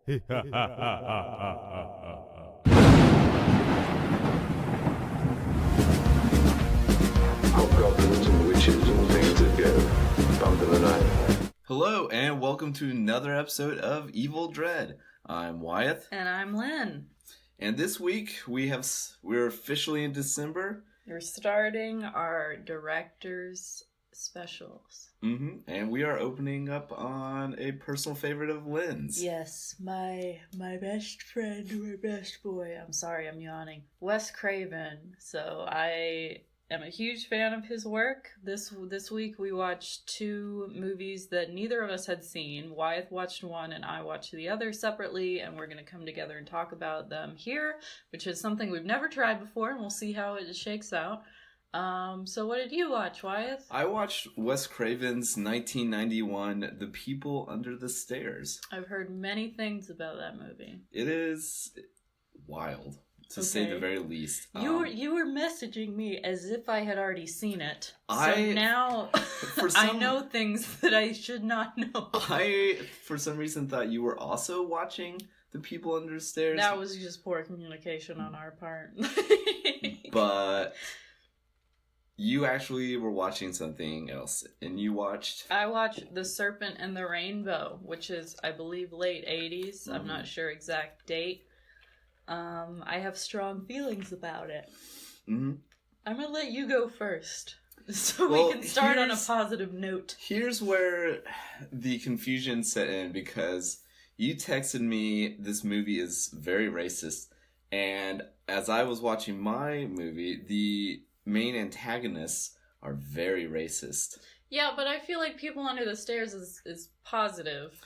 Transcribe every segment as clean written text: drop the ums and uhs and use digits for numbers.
Hobgoblins and witches and things that go bump in the night. Hello, and welcome to another episode of Evil Dread. I'm Wyeth. And I'm Lynn. And this week, we're officially in December. We're starting our director's specials. And we are opening up on a personal favorite of Lynn's. Yes, my best friend, my best boy. I'm sorry, I'm yawning. Wes Craven. So I am a huge fan of his work. This week we watched two movies that neither of us had seen. Wyeth watched one and I watched the other separately, and we're going to come together and talk about them here, which is something we've never tried before, and we'll see how it shakes out. So what did you watch, Wyeth? I watched Wes Craven's 1991 The People Under the Stairs. I've heard many things about that movie. It is wild, to say the very least. You were messaging me as if I had already seen it. Now I know things that I should not know. I, for some reason, thought you were also watching The People Under the Stairs. That was just poor communication on our part. But you actually were watching something else, and you watched... I watched The Serpent and the Rainbow, which is, I believe, late 80s. I'm not sure exact date. I have strong feelings about it. I'm going to let you go first, so we can start on a positive note. Here's where the confusion set in, because you texted me this movie is very racist, and as I was watching my movie, the main antagonists are very racist. Yeah, but I feel like People Under the Stairs is positive.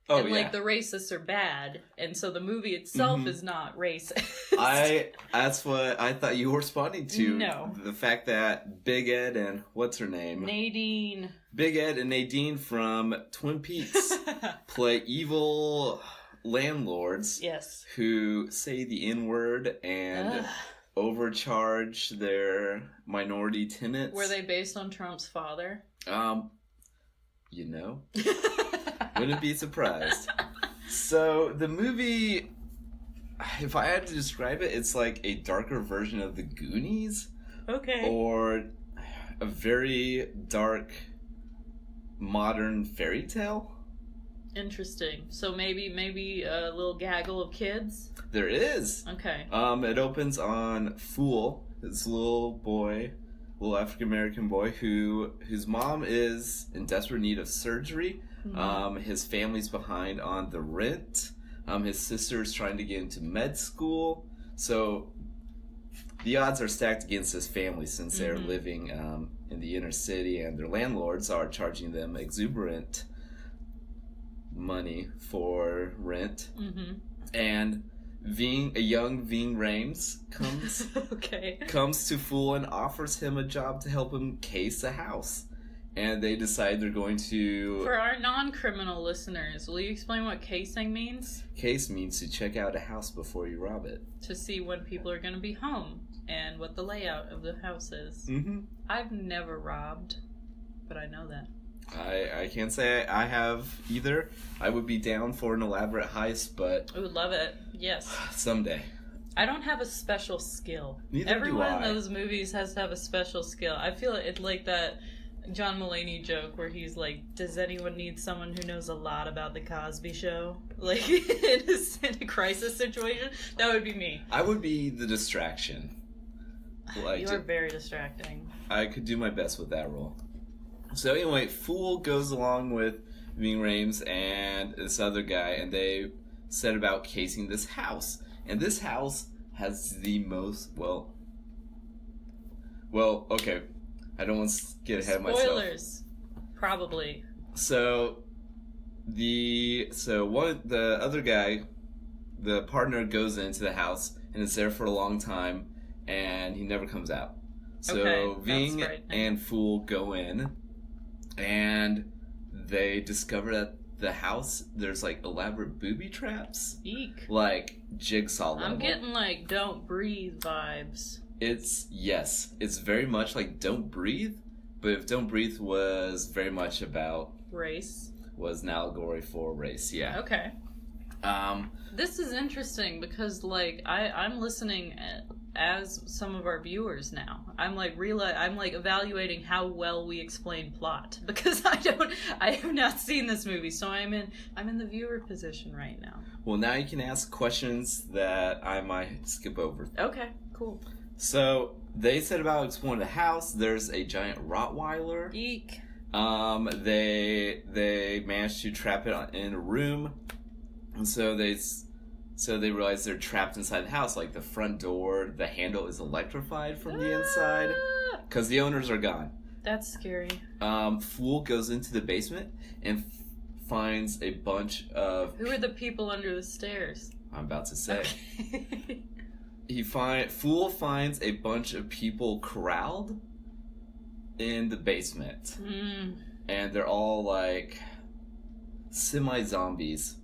Oh, and, the racists are bad, and so the movie itself is not racist. That's what I thought you were responding to. No. The fact that Big Ed and, what's her name? Nadine. Big Ed and Nadine from Twin Peaks play evil landlords. Yes. Who say the N-word and overcharge their minority tenants. Were they based on Trump's father? You know. Wouldn't be surprised. So, the movie, if I had to describe it, it's like a darker version of The Goonies. Okay. Or a very dark, modern fairy tale. Interesting. So maybe a little gaggle of kids? There is. Okay. It opens on Fool, this little boy, little African-American boy whose mom is in desperate need of surgery. His family's behind on the rent. His sister's trying to get into med school. So the odds are stacked against his family since they're living in the inner city, and their landlords are charging them exuberant money for rent. And a young Ving Rhames comes to Fool and offers him a job to help him case a house. And they decide they're going to... For our non-criminal listeners, will you explain what casing means? Case means to check out a house before you rob it. To see when people are going to be home and what the layout of the house is. I've never robbed, but I know that. I can't say I have either. I would be down for an elaborate heist, but... I would love it. Yes. Someday. I don't have a special skill. Neither Everyone do I. in those movies has to have a special skill. I feel it's like that John Mulaney joke where he's like, does anyone need someone who knows a lot about the Cosby Show? Like, in a crisis situation? That would be me. I would be the distraction. You are very distracting. I could do my best with that role. So anyway, Fool goes along with Ving Rhames and this other guy, and they set about casing this house. And this house has the most, well, okay. I don't want to get ahead of myself. Spoilers. Probably. So the other guy, the partner, goes into the house and is there for a long time, and he never comes out. So Ving and Fool go in, and they discover that the house, there's like elaborate booby traps. Eek. Like Jigsaw level. I'm getting like Don't Breathe vibes. It's very much like Don't Breathe, but if Don't Breathe was very much about race, was an allegory for race, yeah. Okay. This is interesting because, like, I'm listening as some of our viewers now. I'm like evaluating how well we explain plot because I have not seen this movie, so I'm in the viewer position right now. Well, now you can ask questions that I might skip over. Okay, cool. So they set about exploring the house. There's a giant Rottweiler. Eek. They managed to trap it in a room, and so they realize they're trapped inside the house. Like the front door, the handle is electrified from the inside because the owners are gone. That's scary. Fool goes into the basement and finds a bunch of. Who are the people under the stairs? I'm about to say. Okay. Fool finds a bunch of people corralled in the basement, and they're all like semi-zombies.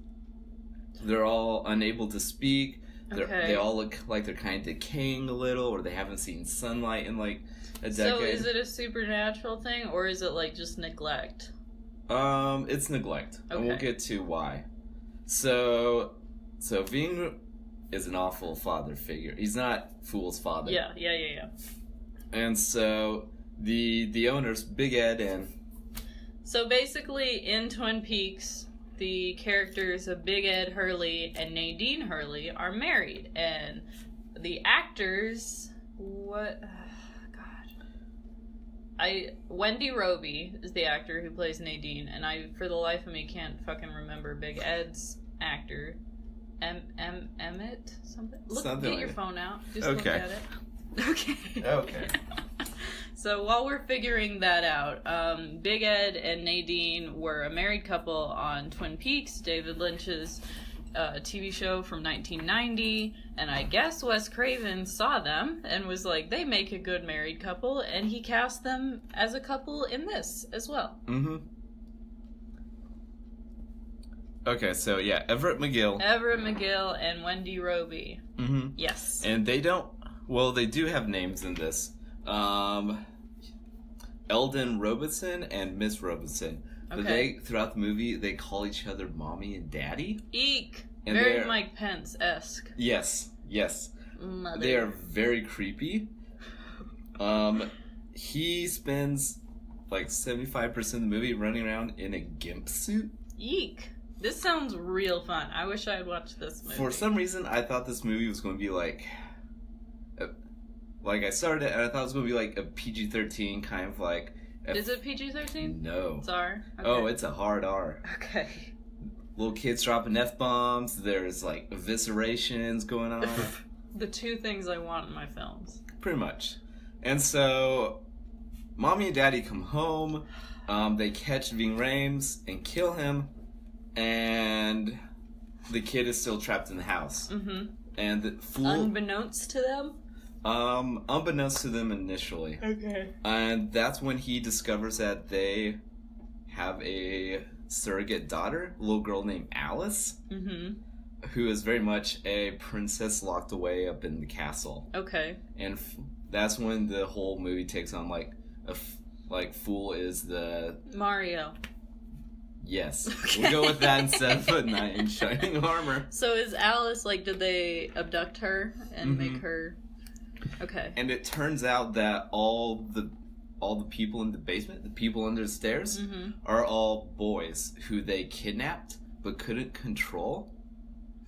They're all unable to speak. They all look like they're kind of decaying a little, or they haven't seen sunlight in like a decade. So is it a supernatural thing, or is it like just neglect? It's neglect, and we'll get to why. So Ving is an awful father figure. He's not Fool's father. Yeah. And so the owners, Big Ed and... So basically, in Twin Peaks, the characters of Big Ed Hurley and Nadine Hurley are married, and the actors... Wendy Roby is the actor who plays Nadine, and I, for the life of me, can't fucking remember Big Ed's actor. Emmett? Something? Get your phone out. Just look at it. Okay. So while we're figuring that out, Big Ed and Nadine were a married couple on Twin Peaks, David Lynch's TV show from 1990, and I guess Wes Craven saw them and was like, they make a good married couple, and he cast them as a couple in this as well. Mm-hmm. Okay, so yeah, Everett McGill and Wendy Roby. Mm-hmm. Yes. And they do have names in this. Eldon Robertson and Miss Robertson. But throughout the movie, they call each other mommy and daddy. Eek. And very Mike Pence-esque. Yes. Mother. They are very creepy. He spends like 75% of the movie running around in a gimp suit. Eek. This sounds real fun. I wish I had watched this movie. For some reason, I thought this movie was going to be like I started it and I thought it was going to be like a PG-13 kind of like... Is it PG-13? No. It's R? Okay. Oh, it's a hard R. Okay. Little kids dropping F-bombs. There's like eviscerations going on. The two things I want in my films. Pretty much. And so, mommy and daddy come home. They catch Ving Rhames and kill him. And the kid is still trapped in the house. Mm-hmm. And the Fool... Unbeknownst to them? Unbeknownst to them initially. Okay. And that's when he discovers that they have a surrogate daughter, a little girl named Alice, who is very much a princess locked away up in the castle. Okay. And that's when the whole movie takes on Fool is the... Mario. Yes. Okay. We'll go with that instead of a knight in shining armor. So is Alice, did they abduct her and make her... Okay. And it turns out that all the people in the basement, the people under the stairs, are all boys who they kidnapped but couldn't control.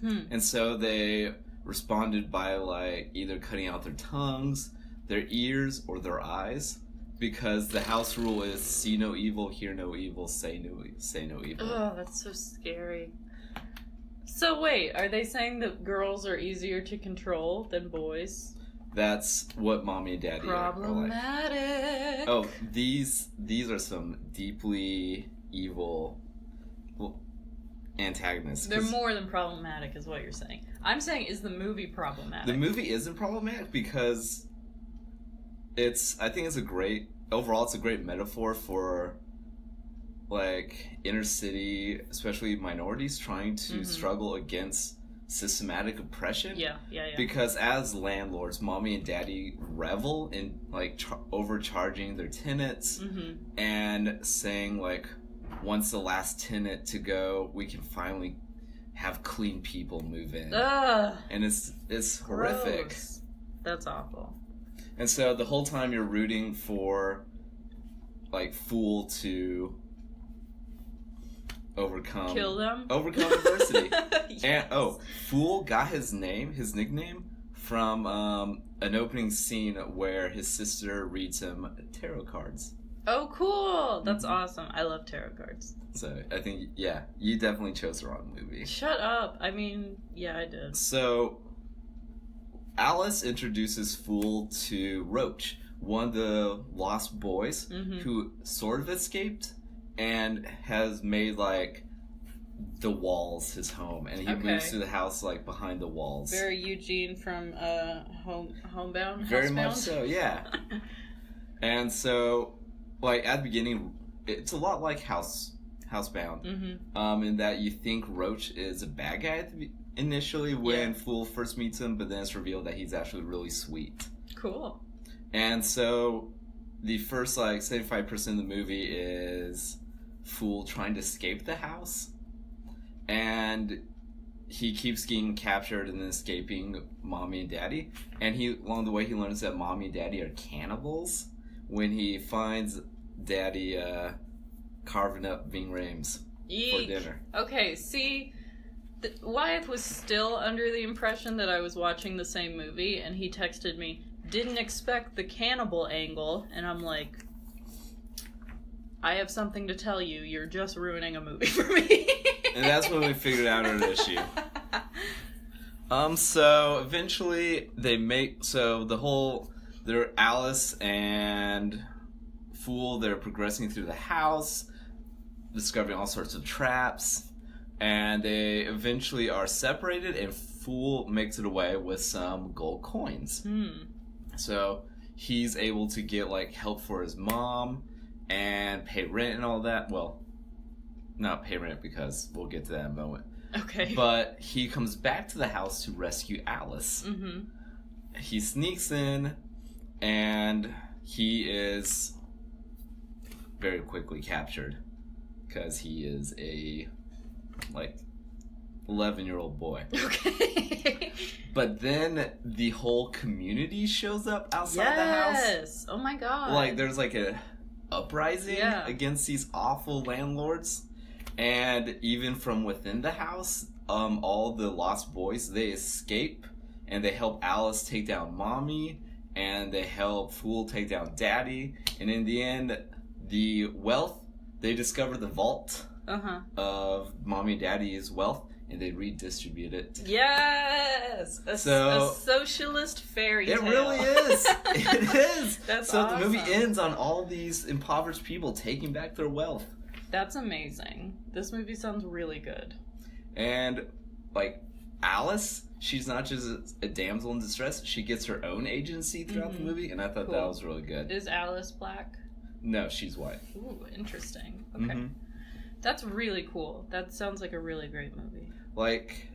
And so they responded by either cutting out their tongues, their ears, or their eyes, because the house rule is see no evil, hear no evil, say no evil. Oh, that's so scary. So wait, are they saying that girls are easier to control than boys? That's what mommy and daddy Problematic. are like. Oh, these are some deeply evil antagonists. They're more than problematic, is what you're saying. I'm saying, is the movie problematic? The movie isn't problematic because I think it's a great metaphor for inner city, especially minorities trying to struggle against systematic oppression. Yeah. Because as landlords, mommy and daddy revel in overcharging their tenants and saying once the last tenant to go, we can finally have clean people move in. Ugh. And it's horrific. Gross. That's awful. And so the whole time you're rooting for like Fool to Kill them? overcome adversity. Yes. And Fool got his nickname from an opening scene where his sister reads him tarot cards. Oh, cool. That's awesome. I love tarot cards. So I think, yeah, you definitely chose the wrong movie. Shut up. I mean, yeah, I did. So Alice introduces Fool to Roach, one of the lost boys who sort of escaped and has made like the walls his home, and he moves to the house like behind the walls. Very Eugene from Homebound. Very Housebound? much so, yeah. And so, like at the beginning, it's a lot like Housebound, in that you think Roach is a bad guy initially when Fool first meets him, but then it's revealed that he's actually really sweet. Cool. And so the first like 75% of the movie is Fool trying to escape the house, and he keeps getting captured and then escaping Mommy and Daddy, and along the way he learns that Mommy and Daddy are cannibals when he finds Daddy carving up Ving Rhames for dinner. Okay, see, Wyatt was still under the impression that I was watching the same movie, and he texted me, "Didn't expect the cannibal angle," and I'm like, I have something to tell you. You're just ruining a movie for me. And that's when we figured out our issue. So eventually they're Alice and Fool, they're progressing through the house, discovering all sorts of traps, and they eventually are separated, and Fool makes it away with some gold coins. So he's able to get like help for his mom and pay rent and all that. Well, not pay rent because we'll get to that in a moment. Okay. But he comes back to the house to rescue Alice. He sneaks in, and he is very quickly captured because he is a 11-year-old boy. Okay. But then the whole community shows up outside the house. Yes. Oh my god. Like there's like a uprising against these awful landlords, and even from within the house, all the lost boys, they escape and they help Alice take down Mommy, and they help Fool take down Daddy, and in the end they discover the vault of Mommy and Daddy's wealth, and they redistribute it. Yes! A socialist fairy tale. It really is. It is. That's so awesome. The movie ends on all these impoverished people taking back their wealth. That's amazing. This movie sounds really good. And, like, Alice, she's not just a damsel in distress. She gets her own agency throughout the movie, and I thought that was really good. Is Alice black? No, she's white. Ooh, interesting. Okay. That's really cool. That sounds like a really great movie. Like,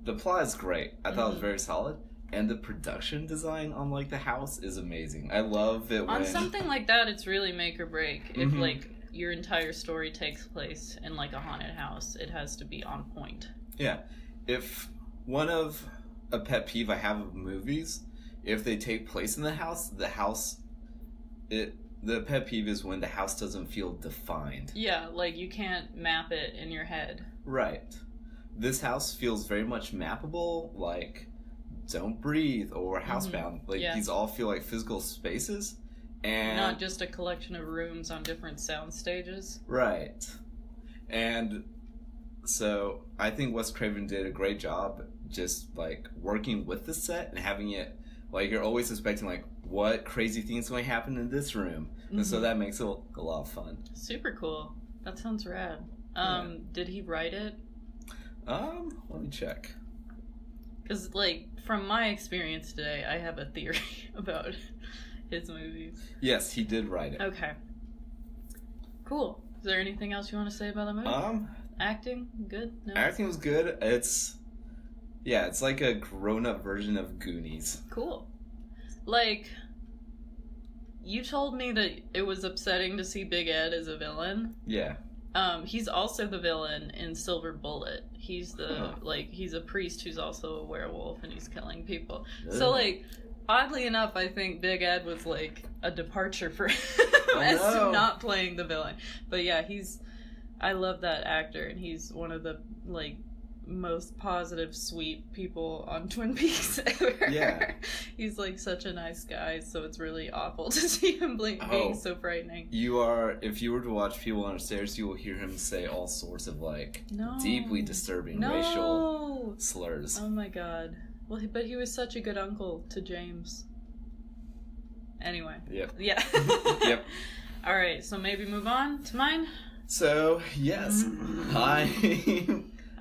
the plot is great. I thought it was very solid. And the production design on, like, the house is amazing. I love it when... On something like that, it's really make or break. If, like, your entire story takes place in, like, a haunted house, it has to be on point. Yeah. If one of a pet peeve I have of movies, if they take place in the pet peeve is when the house doesn't feel defined. Yeah, like, you can't map it in your head. Right. This house feels very much mappable, like Don't Breathe or Housebound. Like, these all feel like physical spaces. And not just a collection of rooms on different sound stages. Right. And so I think Wes Craven did a great job just, like, working with the set and having it, like, you're always expecting, like, what crazy things going to happen in this room. And so that makes it a lot of fun. Super cool. That sounds rad. Did he write it? Let me check. Because, like, from my experience today, I have a theory about his movies. Yes, he did write it. Okay. Cool. Is there anything else you want to say about the movie? Acting? Good? No? Acting was good. It's like a grown-up version of Goonies. Cool. Like, you told me that it was upsetting to see Big Ed as a villain. Yeah. He's also the villain in Silver Bullet. He's the he's a priest who's also a werewolf, and he's killing people. Ugh. So like, oddly enough, I think Big Ed was like a departure for him as to not playing the villain. But yeah, I love that actor, and he's one of the like most positive, sweet people on Twin Peaks ever. Yeah. He's like such a nice guy, so it's really awful to see him being so frightening. If you were to watch People on the Stairs, you will hear him say all sorts of like deeply disturbing racial slurs. Oh my god. Well, but he was such a good uncle to James. Anyway. Yep. Yeah. Yep. All right, so maybe move on to mine. So yes,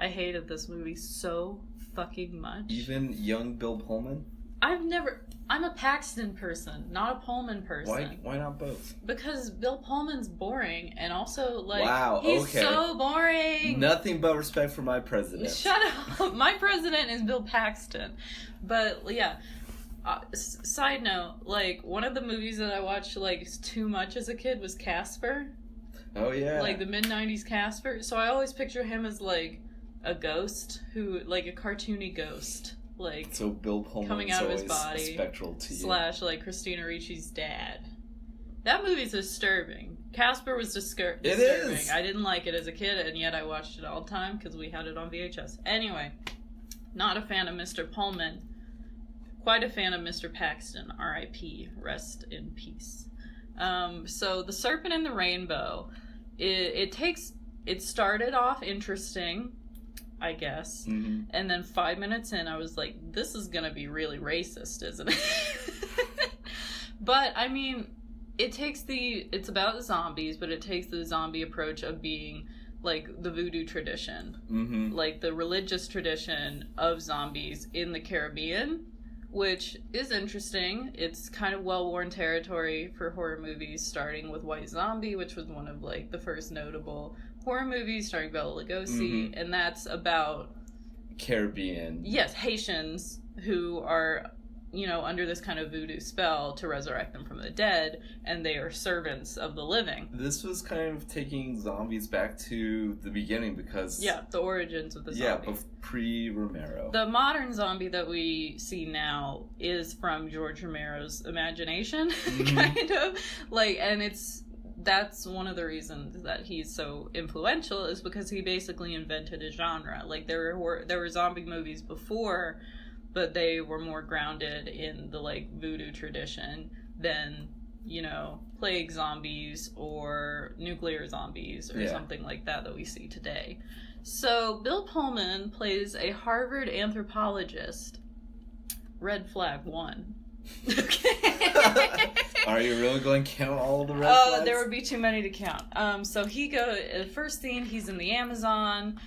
I hated this movie so fucking much. Even young Bill Pullman? I'm a Paxton person, not a Pullman person. Why not both? Because Bill Pullman's boring, and also, like, wow, he's so boring. Nothing but respect for my president. Shut up. My president is Bill Paxton. But, yeah. Side note, like, one of the movies that I watched, like, too much as a kid was Casper. Oh, yeah. Like, the mid-90s Casper. So I always picture him as, like, a ghost who, like, a cartoony ghost, like, so Bill Pullman's coming out of his body, spectral to you. / like Christina Ricci's dad. That movie's disturbing. Casper was disturbing. It is. I didn't like it as a kid, and yet I watched it all the time because we had it on VHS. Anyway, not a fan of Mr. Pullman. Quite a fan of Mr. Paxton. R.I.P. Rest in peace. So The Serpent and the Rainbow. It started off interesting, I guess. Mm-hmm. And then 5 minutes in, I was like, this is gonna be really racist, isn't it? But, I mean, it's about zombies, but it takes the zombie approach of being, like, the voodoo tradition. Mm-hmm. Like, the religious tradition of zombies in the Caribbean, which is interesting. It's kind of well-worn territory for horror movies, starting with White Zombie, which was one of, like, the first notable horror movies starring Bela Lugosi, and that's about Caribbean. Yes, Haitians who are, under this kind of voodoo spell to resurrect them from the dead, and they are servants of the living. This was kind of taking zombies back to the beginning because... Yeah, the origins of the zombie. Yeah, pre-Romero. The modern zombie that we see now is from George Romero's imagination, kind of. Like, and that's one of the reasons that he's so influential, is because he basically invented a genre. Like, there were zombie movies before, but they were more grounded in the, like, voodoo tradition than, plague zombies or nuclear zombies or something like that we see today. So Bill Pullman plays a Harvard anthropologist. Red flag 1. Okay. Are you really going to count all the red flags? There would be too many to count. So first scene, he's in the Amazon.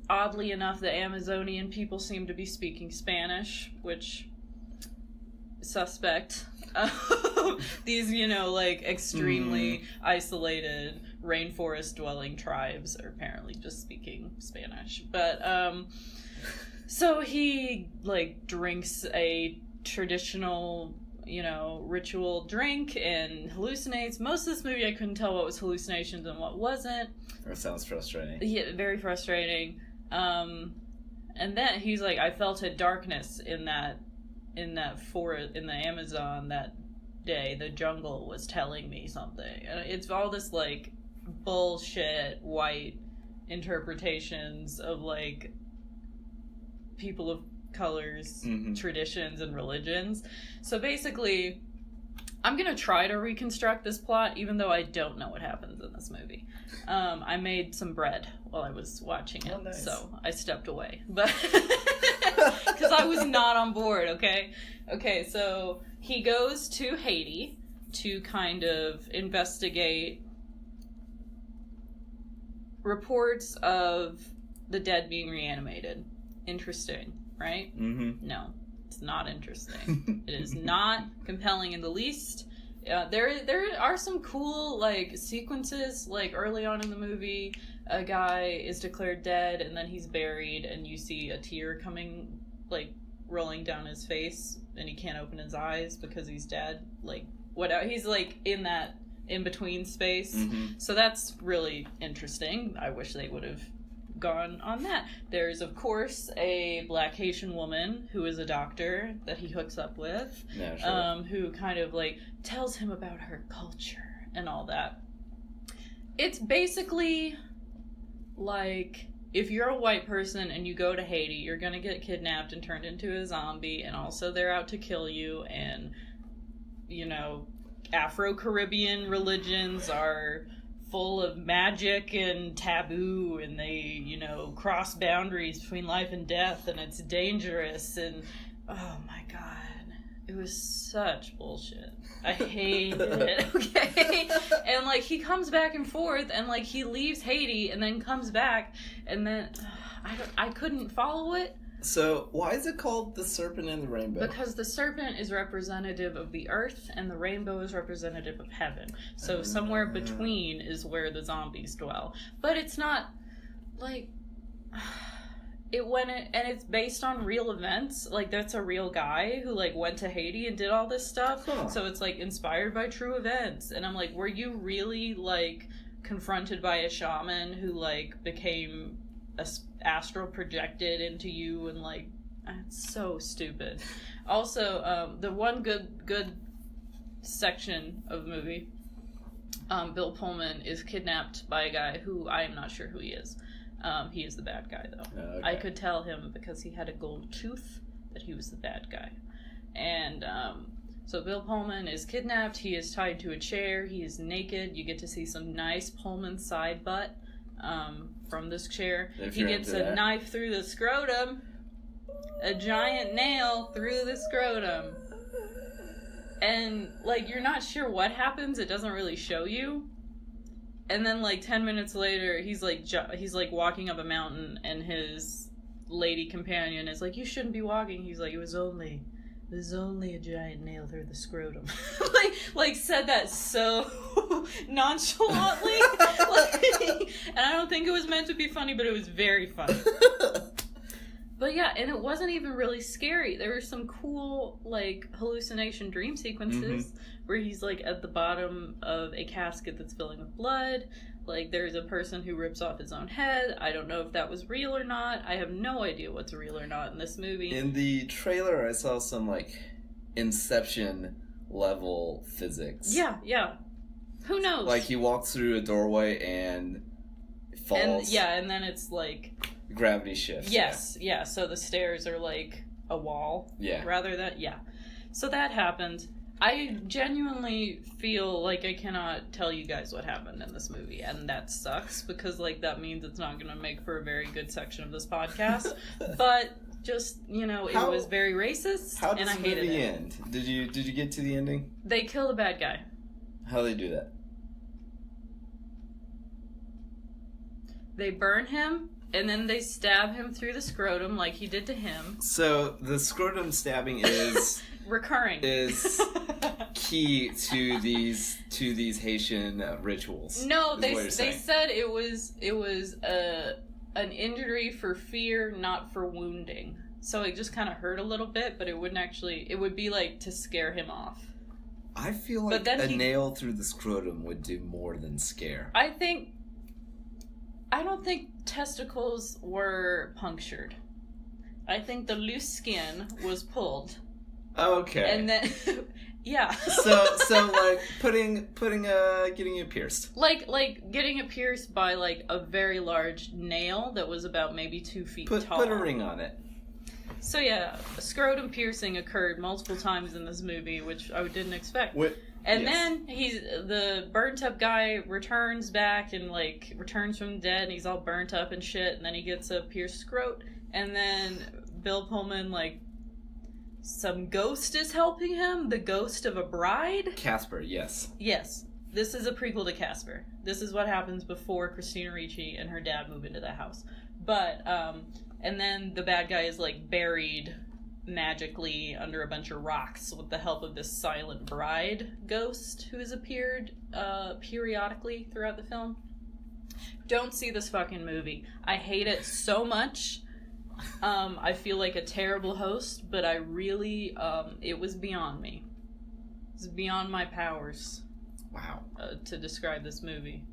Oddly enough, the Amazonian people seem to be speaking Spanish, which, suspect. These, extremely isolated rainforest-dwelling tribes are apparently just speaking Spanish. But, so he, drinks a traditional, ritual drink and hallucinates. Most of this movie, I couldn't tell what was hallucinations and what wasn't. That sounds frustrating. Yeah, very frustrating. And then he's like, I felt a darkness in that forest, in the Amazon that day. The jungle was telling me something. And it's all this, bullshit white interpretations of, people of colors, traditions, and religions. So basically, I'm gonna try to reconstruct this plot, even though I don't know what happens in this movie. I made some bread while I was watching it, nice. So I stepped away, but because I was not on board. Okay, so he goes to Haiti to kind of investigate reports of the dead being reanimated. Interesting, right? Mm-hmm. No, it's not interesting. It is not compelling in the least. There are some cool sequences, early on in the movie, a guy is declared dead and then he's buried and you see a tear coming rolling down his face and he can't open his eyes because he's dead. He's in in-between space. Mm-hmm. So that's really interesting. I wish they would have gone on that. There's, of course, a Black Haitian woman who is a doctor that he hooks up with, who kind of, like, tells him about her culture and all that. It's basically like, if you're a white person and you go to Haiti, you're gonna get kidnapped and turned into a zombie, and also they're out to kill you, and, you know, Afro-Caribbean religions are full of magic and taboo, and they, you know, cross boundaries between life and death, and it's dangerous, and oh my god, it was such bullshit. I hated it, okay? And, like, he comes back and forth, and, like, he leaves Haiti and then comes back, and then I couldn't follow it. So, why is it called The Serpent and the Rainbow? Because the serpent is representative of the earth, and the rainbow is representative of heaven. So somewhere between is where the zombies dwell. But it's not, like, and it's based on real events. Like, that's a real guy who, like, went to Haiti and did all this stuff. Huh. So it's, like, inspired by true events. And I'm like, were you really, like, confronted by a shaman who, like, became astral projected into you, and, like, it's so stupid. Also, the one good section of the movie, Bill Pullman is kidnapped by a guy who I am not sure who he is. He is the bad guy, though. Okay. I could tell him because he had a gold tooth that he was the bad guy. And so Bill Pullman is kidnapped. He is tied to a chair. He is naked. You get to see some nice Pullman side butt from this chair. He gets a knife through the scrotum, a giant nail through the scrotum, and, like, you're not sure what happens. It doesn't really show you. And then, like, 10 minutes later, he's like walking up a mountain, and his lady companion is like, "You shouldn't be walking." He's like, There's only a giant nail through the scrotum." like said that so nonchalantly. And I don't think it was meant to be funny, but it was very funny. But yeah, and it wasn't even really scary. There were some cool, like, hallucination dream sequences where he's, like, at the bottom of a casket that's filling with blood. Like, there's a person who rips off his own head. I don't know if that was real or not. I have no idea what's real or not in this movie. In the trailer, I saw some, like, Inception level physics. Yeah. Who knows? Like, he walks through a doorway and falls. And then it's, like, gravity shifts. Yes, yeah. So the stairs are like a wall. Yeah. Rather than, yeah. So that happened. I genuinely feel like I cannot tell you guys what happened in this movie, and that sucks, because, like, that means it's not going to make for a very good section of this podcast. But just, you know, it was very racist, and I hated it. How does the movie end? Did you get to the ending? They kill the bad guy. How do they do that? They burn him, and then they stab him through the scrotum like he did to him. So the scrotum stabbing is recurring. Is key to these Haitian rituals. No, they said it was an injury for fear, not for wounding. So it just kind of hurt a little bit, but it wouldn't actually. It would be like to scare him off. I feel like a nail through the scrotum would do more than scare. I don't think testicles were punctured. I think the loose skin was pulled. Okay. And then, yeah. so like getting it pierced. Like getting it pierced by, like, a very large nail that was about maybe 2 feet tall. Put a ring on it. So yeah, a scrotum piercing occurred multiple times in this movie, which I didn't expect. Then the burnt up guy returns back and, like, returns from the dead, and he's all burnt up and shit, and then he gets a pierced scrot, and then Bill Pullman, like, some ghost is helping him, the ghost of a bride? Casper, yes. Yes. This is a prequel to Casper. This is what happens before Christina Ricci and her dad move into that house. But, and then the bad guy is, like, buried magically under a bunch of rocks with the help of this silent bride ghost who has appeared periodically throughout the film. Don't see this fucking movie. I hate it so much. I feel like a terrible host, but I really, it was beyond me. It's beyond my powers. Wow. to describe this movie.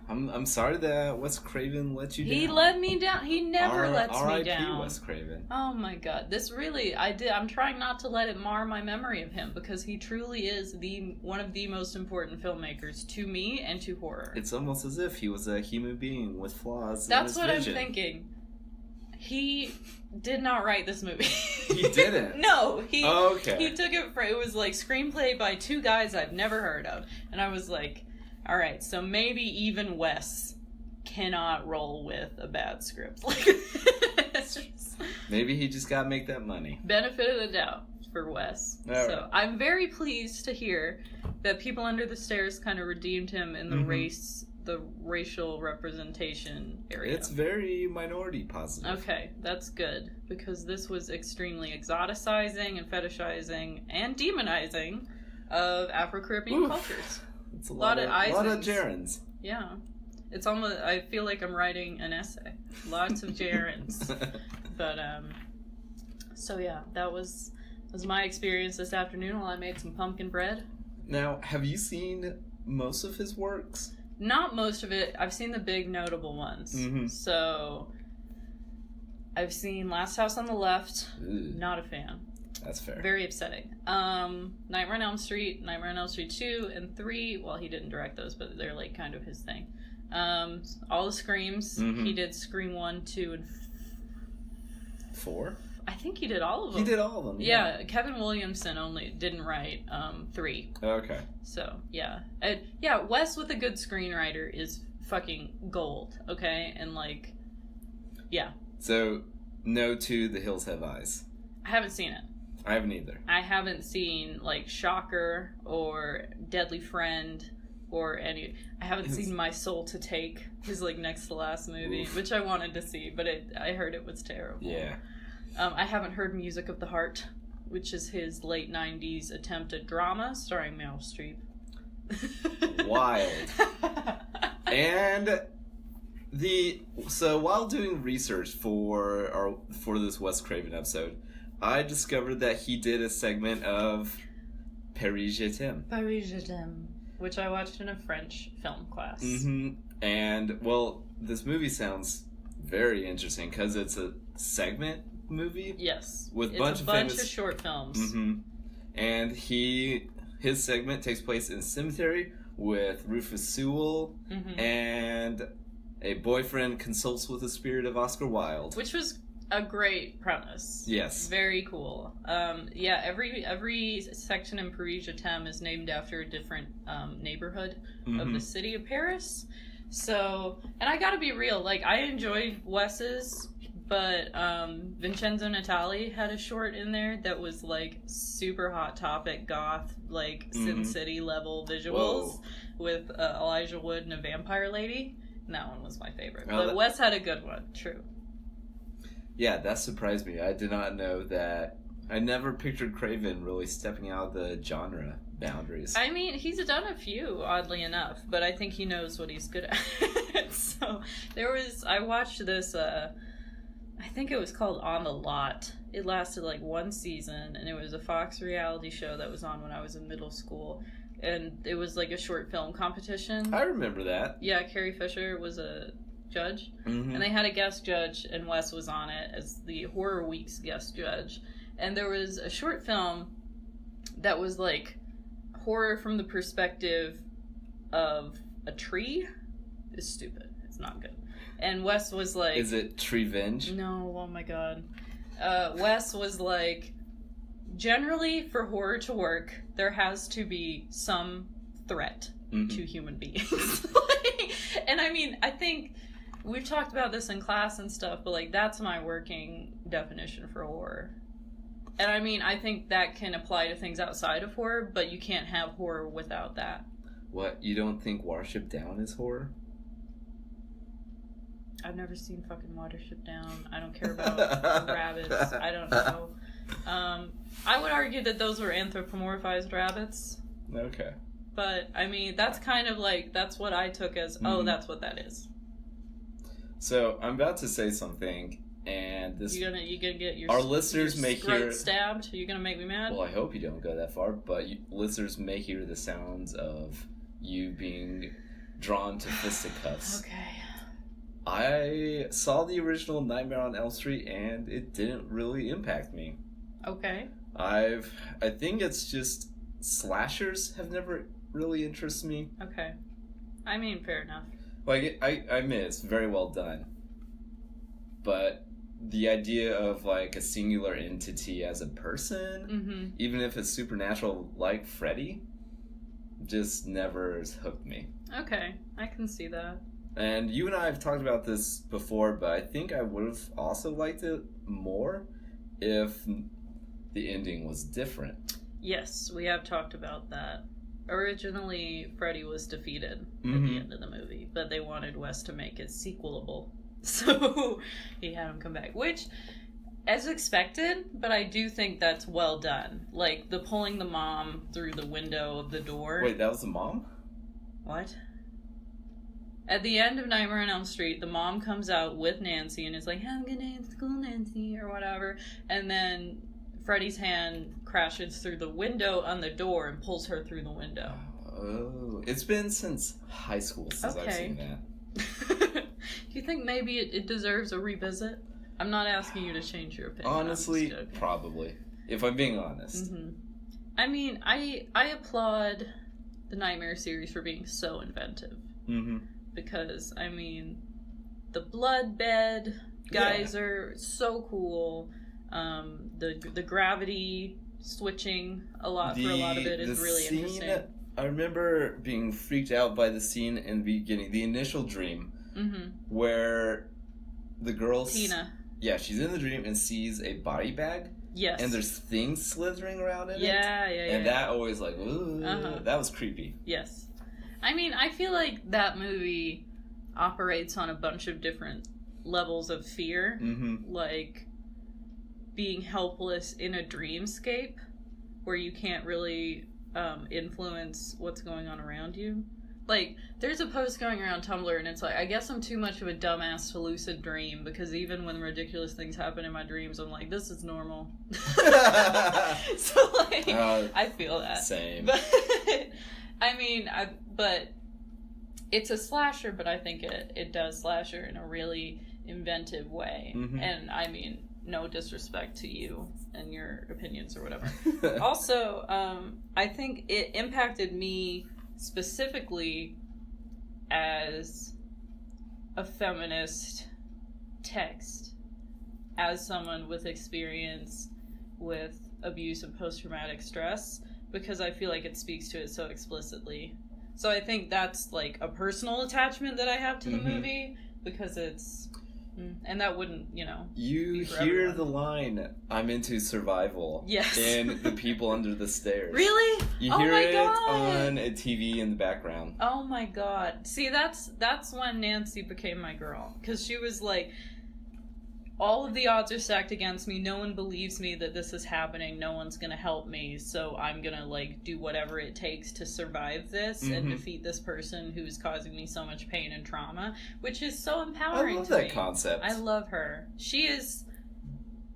I'm sorry that Wes Craven let you down. He let me down. He never lets me down. R.I.P. Wes Craven. Oh my god. This really, I'm trying not to let it mar my memory of him because he truly is one of the most important filmmakers to me and to horror. It's almost as if he was a human being with flaws. That's in his what vision. I'm thinking. He did not write this movie. He didn't? No. He took it was like screenplay by two guys I've never heard of. And I was like, all right, so maybe even Wes cannot roll with a bad script. Maybe he just gotta make that money. Benefit of the doubt for Wes. All so right. I'm very pleased to hear that People Under the Stairs kind of redeemed him in the racial representation area. It's very minority positive. Okay, that's good because this was extremely exoticizing and fetishizing and demonizing of Afro-Caribbean cultures. It's a lot of gerunds. Yeah. It's almost, I feel like I'm writing an essay. Lots of gerunds. But, so yeah, that was my experience this afternoon while I made some pumpkin bread. Now, have you seen most of his works? Not most of it. I've seen the big notable ones. Mm-hmm. So, I've seen Last House on the Left. Ooh. Not a fan. That's fair. Very upsetting. Nightmare on Elm Street, Nightmare on Elm Street 2 and 3. Well, he didn't direct those, but they're like kind of his thing. All the Screams. Mm-hmm. He did Scream 1, 2, and 4? I think he did all of them. He did all of them. Yeah, Kevin Williamson only didn't write 3. Okay. So, yeah. Wes with a good screenwriter is fucking gold, okay? And like, yeah. So, no to The Hills Have Eyes. I haven't seen it. I haven't either. I haven't seen like Shocker or Deadly Friend or any. I haven't seen My Soul to Take, his like next to last movie, which I wanted to see, but I heard it was terrible. Yeah. I haven't heard Music of the Heart, which is his late 90s attempt at drama starring Meryl Streep. Wild. And so while doing research for this Wes Craven episode, I discovered that he did a segment of Paris Je t'aime. Paris Je t'aime, which I watched in a French film class. Mm-hmm. And, well, this movie sounds very interesting because it's a segment movie. Yes. With it's a bunch of short films. Mm-hmm. And his segment takes place in a cemetery with Rufus Sewell, and a boyfriend consults with the spirit of Oscar Wilde. Which was a great premise. Yes. Very cool. Every section in Paris Je t'aime is named after a different neighborhood of the city of Paris. So, and I gotta be real, like, I enjoyed Wes's, but Vincenzo Natali had a short in there that was, like, super Hot Topic, goth, like, Sin City level visuals with Elijah Wood and a vampire lady. And that one was my favorite. But Wes had a good one, true. Yeah, that surprised me. I did not know that. I never pictured Craven really stepping out of the genre boundaries. I mean, he's done a few, oddly enough, but I think he knows what he's good at. So, I watched this, I think it was called On the Lot. It lasted like one season, and it was a Fox reality show that was on when I was in middle school. And it was like a short film competition. I remember that. Yeah, Carrie Fisher was a judge. And they had a guest judge, and Wes was on it as the Horror Week's guest judge. And there was a short film that was like horror from the perspective of a tree. It's stupid. It's not good. And Wes was like... Is it Treevenge? No, oh my god. Wes was like, generally for horror to work, there has to be some threat to human beings. And I mean, I think we've talked about this in class and stuff, but like that's my working definition for horror. And I mean, I think that can apply to things outside of horror, but you can't have horror without that. What, you don't think Watership Down is horror? I've never seen fucking Watership Down. I don't care about rabbits. I don't know. I would argue that those were anthropomorphized rabbits. Okay. But, I mean, that's kind of like, that's what I took as, that's what that is. So, I'm about to say something, And this, you gonna get your our listeners may hear stabbed? Are you gonna make me mad? Well, I hope you don't go that far, but listeners may hear the sounds of you being drawn to fisticuffs. Okay. I saw the original Nightmare on Elm Street, and it didn't really impact me. Okay. I think it's just slashers have never really interested me. Okay. I mean, fair enough. Like, I admit it's very well done, but the idea of like a singular entity as a person, even if it's supernatural like Freddy, just never has hooked me. Okay, I can see that. And you and I have talked about this before, but I think I would have also liked it more if the ending was different. Yes, we have talked about that. Originally, Freddy was defeated at the end of the movie, but they wanted Wes to make it sequelable. So he had him come back, which, as expected, but I do think that's well done. Like, the pulling the mom through the window of the door. Wait, that was the mom? What? At the end of Nightmare on Elm Street, the mom comes out with Nancy and is like, have a good day in school, Nancy, or whatever. And then Freddy's hand crashes through the window on the door and pulls her through the window. Oh, it's been since high school since I've seen that. Do you think maybe it deserves a revisit? I'm not asking you to change your opinion. Honestly, probably. If I'm being honest. I mean, I applaud the Nightmare series for being so inventive. Because, I mean, the blood bed guys are so cool. The gravity switching for a lot of it is really interesting. I remember being freaked out by the scene in the beginning, the initial dream, where the girl Tina. Yeah, she's in the dream and sees a body bag. Yes. And there's things slithering around in it. Yeah. And that always like, ooh, that was creepy. Yes. I mean, I feel like that movie operates on a bunch of different levels of fear. Like being helpless in a dreamscape where you can't really influence what's going on around you. Like, there's a post going around Tumblr, and it's like, I guess I'm too much of a dumbass to lucid dream, because even when ridiculous things happen in my dreams, I'm like, this is normal. So, like, I feel that. Same. But, I mean, but it's a slasher, but I think it does slasher in a really inventive way. And, I mean, no disrespect to you and your opinions or whatever. Also, I think it impacted me specifically as a feminist text, as someone with experience with abuse and post-traumatic stress, because I feel like it speaks to it so explicitly. So I think that's like a personal attachment that I have to the movie, because it's and that wouldn't, You hear everyone. the line, I'm into survival. Yes. In The People Under the Stairs. Really? You hear it on a TV in the background. Oh my god. See, that's when Nancy became my girl. Because she was like, all of the odds are stacked against me. No one believes me that this is happening. No one's gonna help me. So I'm gonna, like, do whatever it takes to survive this and defeat this person who's causing me so much pain and trauma. Which is so empowering to me. I love that concept. I love her.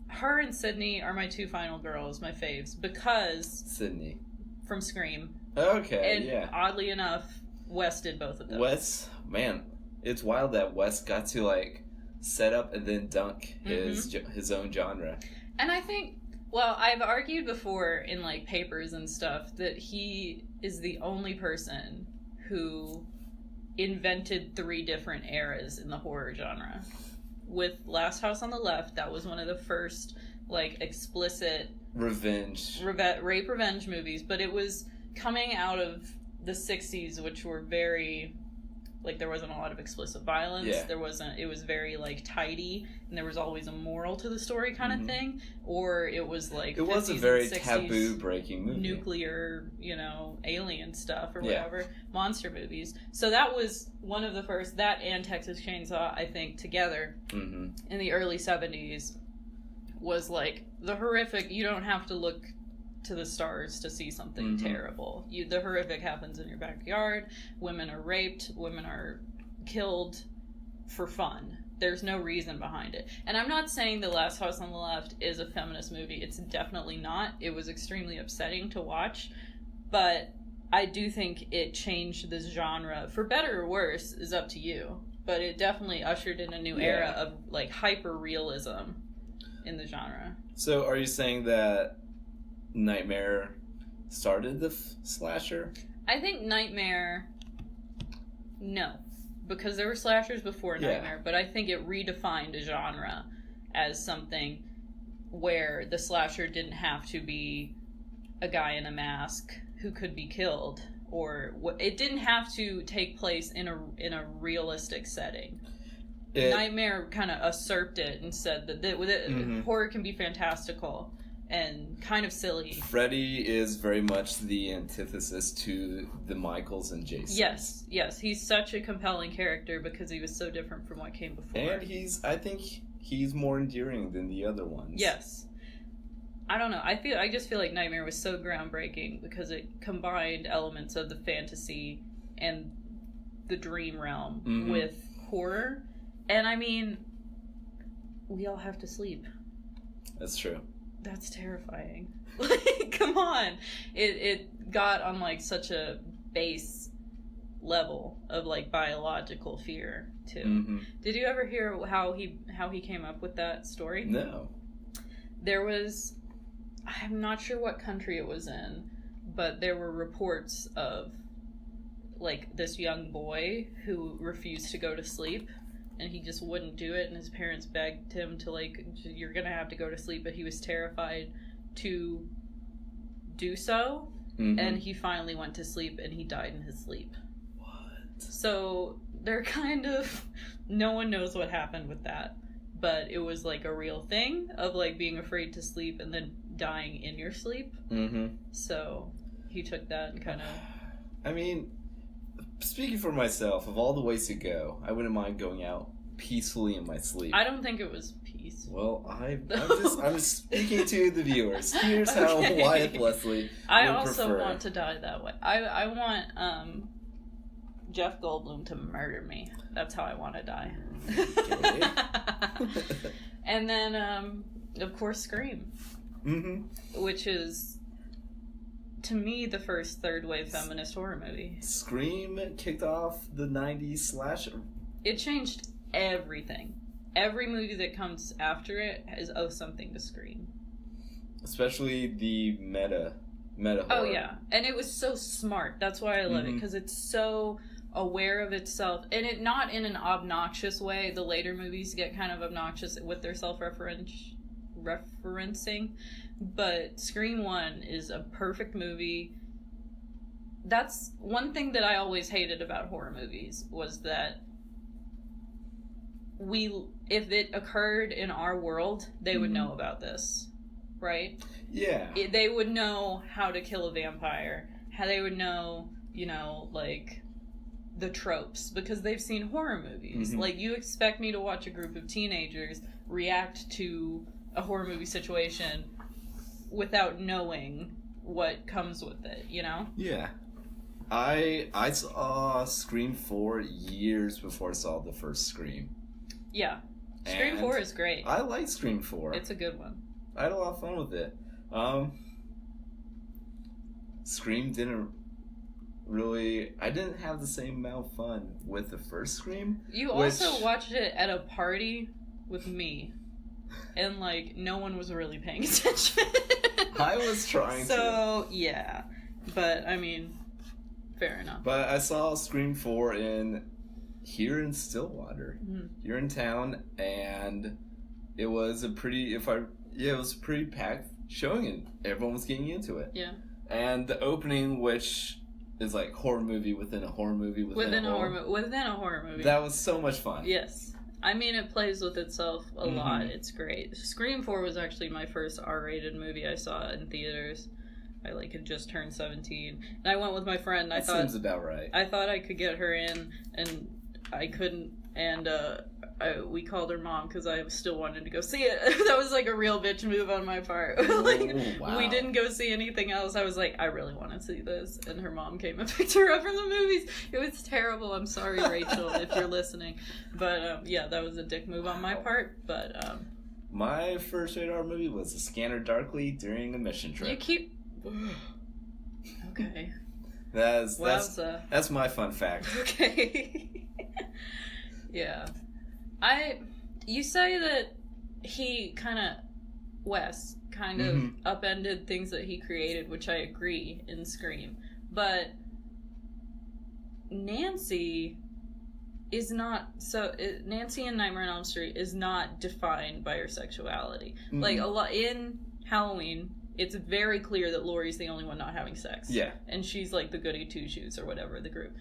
Her and Sydney are my two final girls, my faves. Because... Sydney. From Scream. Okay, and oddly enough, Wes did both of them. Wes, man, it's wild that Wes got to, like, set up and then dunk his own genre. And I think, well, I've argued before in, like, papers and stuff that he is the only person who invented 3 different eras in the horror genre. With Last House on the Left, that was one of the first, like, explicit rape revenge movies, but it was coming out of the 60s, which were very, like, there wasn't a lot of explicit violence. It was very, like, tidy, and there was always a moral to the story kind of thing, or it was like, it was a very taboo breaking movie, nuclear, alien stuff or whatever, monster movies. So that was one of the first, that and Texas Chainsaw, I think, together in the early 70s was like the horrific. You don't have to look to the stars to see something terrible. The horrific happens in your backyard. Women are raped. Women are killed for fun. There's no reason behind it. And I'm not saying The Last House on the Left is a feminist movie. It's definitely not. It was extremely upsetting to watch. But I do think it changed this genre. For better or worse is up to you. But it definitely ushered in a new era of, like, hyper-realism in the genre. So are you saying that Nightmare started the slasher? I think Nightmare... No. Because there were slashers before Nightmare, but I think it redefined a genre as something where the slasher didn't have to be a guy in a mask who could be killed, or it didn't have to take place in a realistic setting. Nightmare kind of usurped it and said that horror can be fantastical and kind of silly. Freddy is very much the antithesis to the Michaels and Jason. Yes. He's such a compelling character because he was so different from what came before. And I think he's more endearing than the other ones. Yes. I don't know. I just feel like Nightmare was so groundbreaking because it combined elements of the fantasy and the dream realm with horror. And I mean, we all have to sleep. That's true. That's terrifying. Like, come on. It got on, like, such a base level of, like, biological fear, too. Did you ever hear how he came up with that story? No. There was... I'm not sure what country it was in, but there were reports of, like, this young boy who refused to go to sleep. And he just wouldn't do it, and his parents begged him to, like, you're gonna have to go to sleep, but he was terrified to do so, and he finally went to sleep, and he died in his sleep. What? So, they're kind of, no one knows what happened with that, but it was, like, a real thing of, like, being afraid to sleep and then dying in your sleep. So, he took that and kind of... I mean... Speaking for myself, of all the ways to go, I wouldn't mind going out peacefully in my sleep. I don't think it was peace. Well, I'm speaking to the viewers. Here's how Wyatt Leslie I would also prefer. want to die that way. I want Jeff Goldblum to murder me. That's how I want to die. Okay. And then, of course, Scream. Which is... to me, the first third-wave feminist horror movie. Scream kicked off the 90s slasher. It changed everything. Every movie that comes after it owes something to Scream. Especially the meta horror. Oh, yeah. And it was so smart. That's why I love it, because it's so aware of itself. And it not in an obnoxious way. The later movies get kind of obnoxious with their self-referencing. But Scream 1 is a perfect movie. That's one thing that I always hated about horror movies, was that if it occurred in our world, they would know about this, right? Yeah. They would know how to kill a vampire. How they would know, like, the tropes, because they've seen horror movies. Like, you expect me to watch a group of teenagers react to a horror movie situation without knowing what comes with it, Yeah. I saw Scream 4 years before I saw the first Scream. Yeah. Scream 4 is great. I like Scream 4. It's a good one. I had a lot of fun with it. Scream didn't really... I didn't have the same amount of fun with the first Scream. You also watched it at a party with me. And, like, no one was really paying attention. I was trying to. So, yeah. But, I mean, fair enough. But I saw Scream 4 here in Stillwater, here in town, and it was a pretty packed showing, and everyone was getting into it. Yeah. And the opening, which is like horror movie within a horror movie within a horror movie. That was so much fun. Yes. I mean, it plays with itself a lot. It's great. Scream 4 was actually my first R-rated movie I saw in theaters. I had just turned 17, and I went with my friend. That seems about right. I thought I could get her in, and I couldn't. and we called her mom because I still wanted to go see it. That was like a real bitch move on my part. Like, wow. We didn't go see anything else. I was like, I really want to see this, and her mom came and picked her up from the movies. It was terrible. I'm sorry, Rachel, if you're listening, but yeah, that was a dick move on my part. But my first radar movie was A Scanner Darkly during a mission trip. you keep okay. That's my fun fact. Okay. Yeah. You say that he Wes kind of upended things that he created, which I agree in Scream. But Nancy is not, Nancy in Nightmare on Elm Street is not defined by her sexuality. Like, a lot in Halloween, it's very clear that Laurie's the only one not having sex. Yeah. And she's like the goody two-shoes or whatever, the group.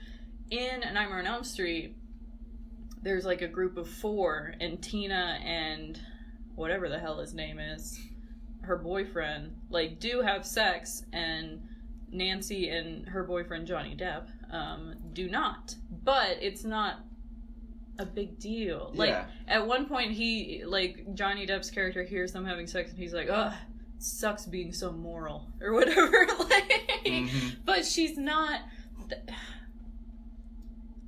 In Nightmare on Elm Street, there's like a group of 4, and Tina and whatever the hell his name is, her boyfriend, like, do have sex, and Nancy and her boyfriend Johnny Depp do not. But it's not a big deal. Like, at one point he, like, Johnny Depp's character hears them having sex and he's like, ugh, sucks being so moral or whatever. Like, but she's not.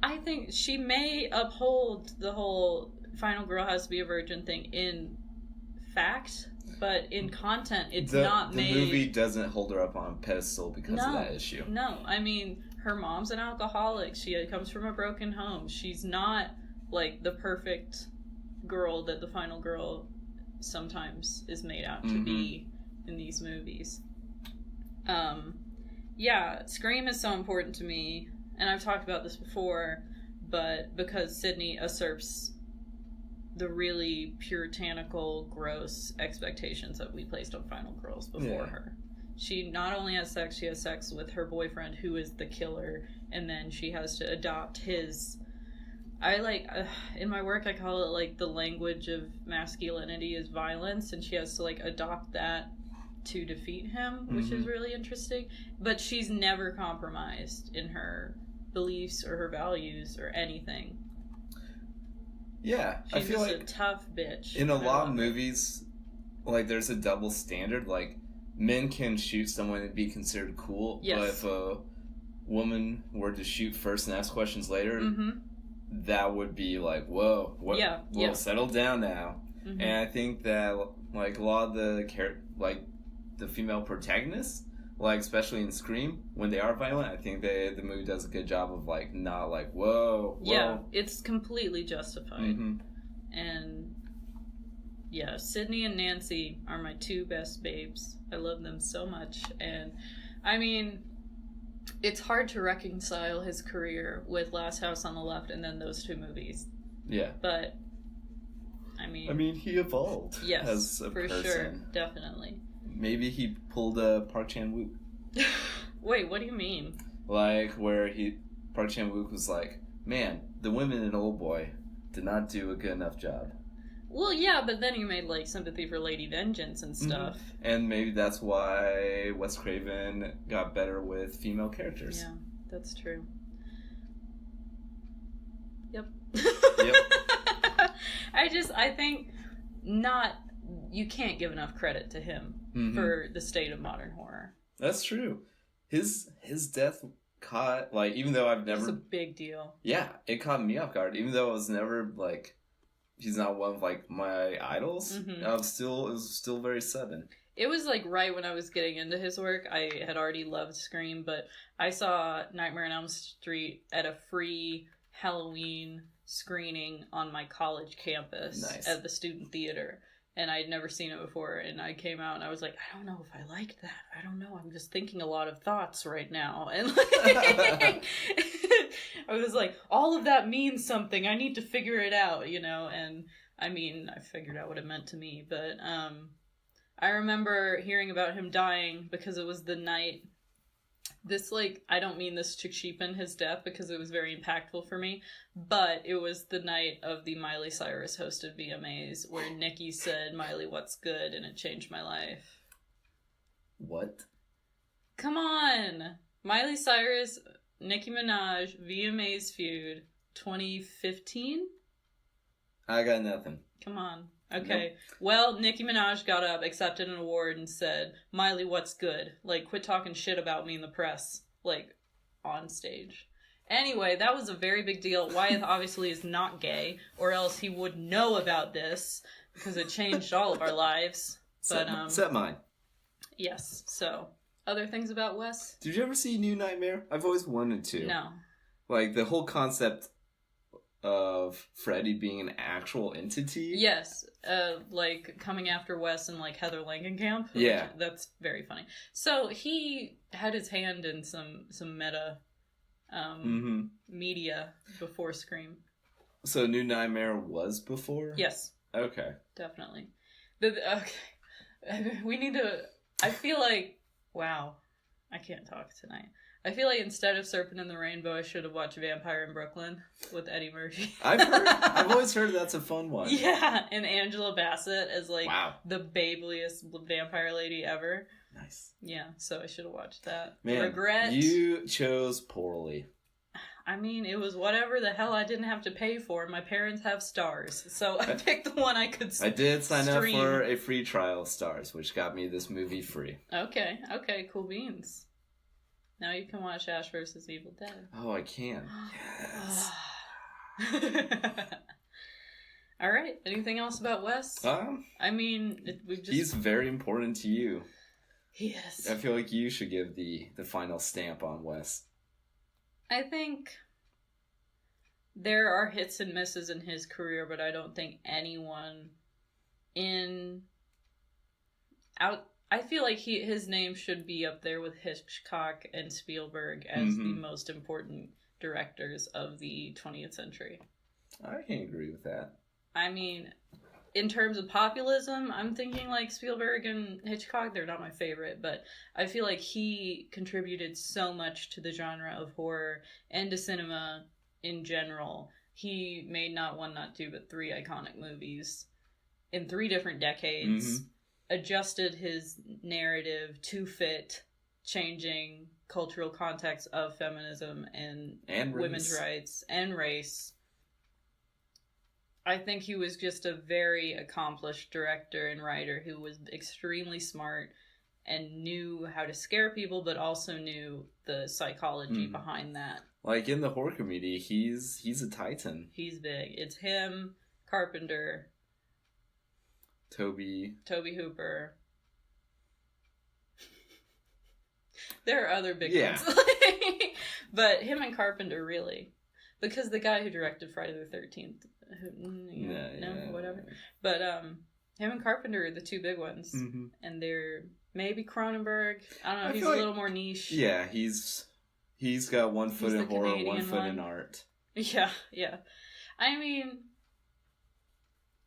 I think she may uphold the whole final girl has to be a virgin thing in fact, but in content it's not made. The movie doesn't hold her up on a pedestal because of that issue. No, I mean, her mom's an alcoholic. She comes from a broken home. She's not like the perfect girl that the final girl sometimes is made out to be in these movies. Yeah, Scream is so important to me, and I've talked about this before, but because Sydney usurps the really puritanical, gross expectations that we placed on final girls before her. She not only has sex, she has sex with her boyfriend, who is the killer, and then she has to adopt his... in my work I call it like the language of masculinity is violence, and she has to like adopt that to defeat him, which is really interesting. But she's never compromised in her beliefs or her values or anything. Yeah, she's I feel just like a tough bitch. In a lot of movies, like, there's a double standard. Like, men can shoot someone and be considered cool, but if a woman were to shoot first and ask questions later, that would be like, whoa, what? Whoa, settle down now. And I think that, like, a lot of the female protagonists, like, especially in Scream, when they are violent, I think the movie does a good job of, like, not like, whoa. Yeah, it's completely justified. And, yeah, Sydney and Nancy are my 2 best babes. I love them so much. And, I mean, it's hard to reconcile his career with Last House on the Left and then those 2 movies. Yeah. But, I mean, he evolved. Yes, as a for person. sure, definitely. Maybe he pulled a Park Chan-wook. Wait, what do you mean? Like, where Park Chan-wook was like, man, the women in Old Boy did not do a good enough job. Well, yeah, but then he made, like, Sympathy for Lady Vengeance and stuff. And maybe that's why Wes Craven got better with female characters. Yeah, that's true. Yep. I think you can't give enough credit to him for the state of modern horror. That's true. His death caught, like, even though I've never... It's a big deal. Yeah, it caught me off guard. Even though I was never, like... He's not one of, like, my idols. It was still very sudden. It was, like, right when I was getting into his work. I had already loved Scream, but I saw Nightmare on Elm Street at a free Halloween screening on my college campus at the student theater. And I'd never seen it before, and I came out and I was like, I don't know if I liked that. I don't know. I'm just thinking a lot of thoughts right now. And like, I was like, all of that means something. I need to figure it out, you know? And I mean, I figured out what it meant to me. But I remember hearing about him dying because it was the night. This, like, I don't mean this to cheapen his death because it was very impactful for me, but it was the night of the Miley Cyrus hosted VMAs where Nicki said, Miley, what's good? And it changed my life. What? Come on! Miley Cyrus, Nicki Minaj, VMAs feud, 2015? I got nothing. Come on. Okay. Well, Nicki Minaj got up, accepted an award, and said, "Miley, what's good? Like, quit talking shit about me in the press." Like, on stage. Anyway, that was a very big deal. Wyeth obviously is not gay, or else he would know about this, because it changed all of our lives. But, Except mine. Yes, so... Other things about Wes? Did you ever see New Nightmare? I've always wanted to. No. Like, the whole concept of Freddy being an actual entity. Yes, like coming after Wes and like Heather Langenkamp. Yeah, that's very funny. So he had his hand in some meta media before Scream. So New Nightmare was before? Yes. Okay. Definitely. Okay. We need to. I feel like, wow, I can't talk tonight. I feel like instead of Serpent in the Rainbow, I should have watched Vampire in Brooklyn with Eddie Murphy. I've always heard that's a fun one. Yeah, and Angela Bassett as like wow. the babeliest vampire lady ever. Nice. Yeah, so I should have watched that. Man, regret. You chose poorly. I mean, it was whatever the hell I didn't have to pay for. My parents have Stars, so I picked the one I could stream. I did sign up for a free trial of Stars, which got me this movie free. Okay, cool beans. Now you can watch Ash vs. Evil Dead. Oh, I can. Yes. All right. Anything else about Wes? I mean, he's very important to you. He is. I feel like you should give the final stamp on Wes. I think there are hits and misses in his career, but I don't think anyone I feel like his name should be up there with Hitchcock and Spielberg as the most important directors of the 20th century. I can agree with that. I mean, in terms of populism, I'm thinking like Spielberg and Hitchcock, they're not my favorite, but I feel like he contributed so much to the genre of horror and to cinema in general. He made not one, not two, but 3 iconic movies in 3 different decades. Adjusted his narrative to fit changing cultural context of feminism and women's rights and race. I think he was just a very accomplished director and writer who was extremely smart and knew how to scare people, but also knew the psychology behind that. Like in the horror community, he's a titan. He's big. It's him, Carpenter, Toby Hooper. There are other big ones. But him and Carpenter, really. Because the guy who directed Friday the 13th, whatever. But him and Carpenter are the 2 big ones. And they're maybe Cronenberg. I don't know, he's a little more niche. Yeah, he's got one foot in horror, one foot in art. Yeah. I mean,